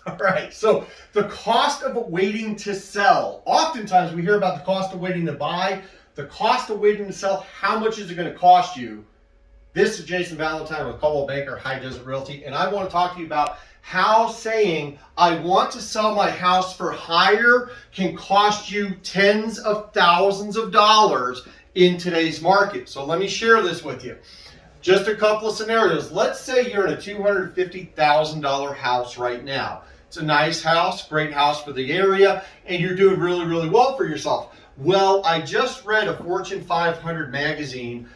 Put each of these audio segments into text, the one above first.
All right, so the cost of waiting to sell. Oftentimes we hear about the cost of waiting to buy, the cost of waiting to sell. How much is it going to cost you? This is Jason Valentine with Coldwell Banker High Desert Realty, and I want to talk to you about how saying I want to sell my house for higher can cost you tens of thousands of dollars in today's market. So let me share this with you. Just a couple of scenarios. Let's say you're in a $250,000 house right now. It's a nice house, great house for the area, and you're doing really, really well for yourself. Well, I just read a Fortune 500 magazine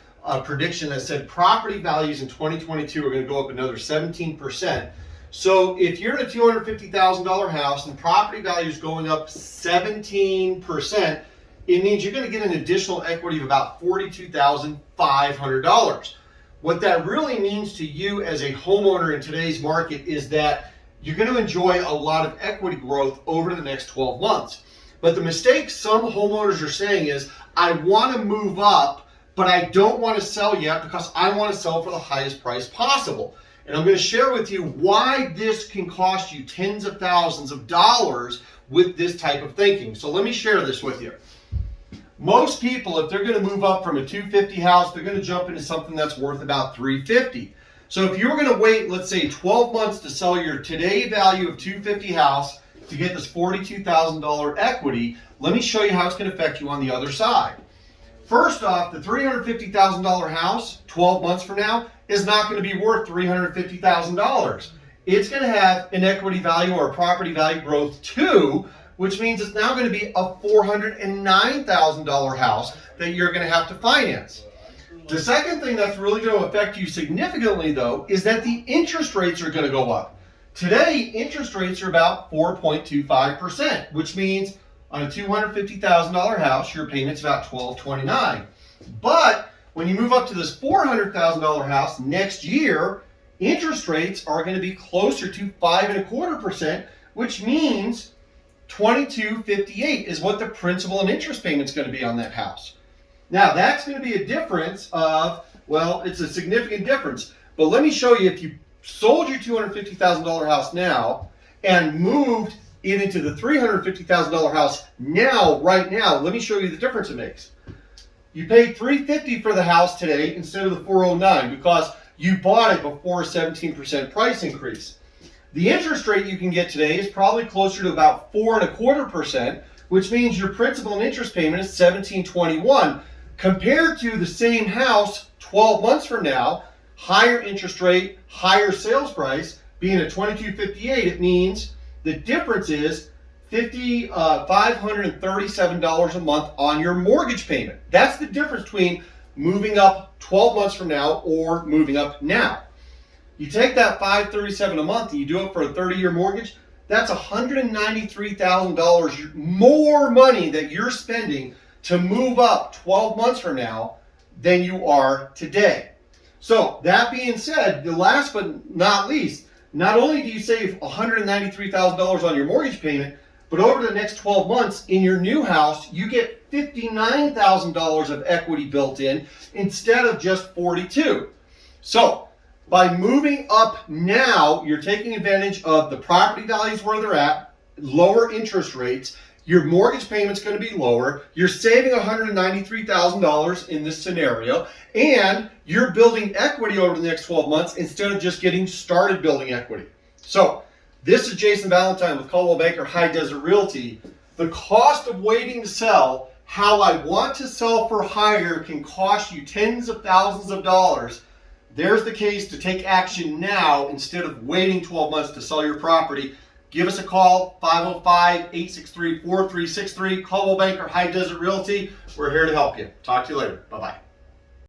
prediction that said property values in 2022 are going to go up another 17%. So if you're in a $250,000 house and property value is going up 17%, it means you're going to get an additional equity of about $42,500. What that really means to you as a homeowner in today's market is that you're going to enjoy a lot of equity growth over the next 12 months. But the mistake some homeowners are saying is, I want to move up, but I don't want to sell yet because I want to sell for the highest price possible. And I'm going to share with you why this can cost you tens of thousands of dollars with this type of thinking. So let me share this with you. Most people, if they're going to move up from a 250 house, they're going to jump into something that's worth about 350. So if you're going to wait, let's say 12 months to sell your today value of 250 house to get this $42,000 equity, let me show you how it's going to affect you on the other side. First off, the $350,000 house 12 months from now is not going to be worth $350,000. It's going to have an equity value or a property value growth too, which means it's now going to be a $409,000 house that you're going to have to finance. The second thing that's really going to affect you significantly, though, is that the interest rates are going to go up. Today, interest rates are about 4.25%, which means on a $250,000 house, your payment's about $1,229. But when you move up to this $400,000 house next year, interest rates are going to be closer to 5.25%, which means $2,258 is what the principal and interest payment's going to be on that house. Now that's going to be a difference of, well, it's a significant difference. But let me show you, if you sold your $250,000 house now and moved it into the $350,000 house now, right now, let me show you the difference it makes. You paid $350 for the house today instead of the $409 because you bought it before a 17% price increase. The interest rate you can get today is probably closer to about 4.25%, which means your principal and interest payment is $1,721. Compared to the same house 12 months from now, higher interest rate, higher sales price, being at $2,258, it means the difference is $537 a month on your mortgage payment. That's the difference between moving up 12 months from now or moving up now. You take that $537 a month and you do it for a 30-year mortgage, that's $193,000 more money that you're spending to move up 12 months from now than you are today. So that being said, the last but not least, not only do you save $193,000 on your mortgage payment, but over the next 12 months in your new house, you get $59,000 of equity built in instead of just $42,000. So by moving up now, you're taking advantage of the property values where they're at, lower interest rates, your mortgage payment's going to be lower, you're saving $193,000 in this scenario, and you're building equity over the next 12 months instead of just getting started building equity. So this is Jason Valentine with Coldwell Banker High Desert Realty. The cost of waiting to sell, how I want to sell for higher, can cost you tens of thousands of dollars. There's the case to take action now instead of waiting 12 months to sell your property. Give us a call, 505-863-4363, Coldwell Banker High Desert Realty. We're here to help you. Talk to you later. Bye-bye.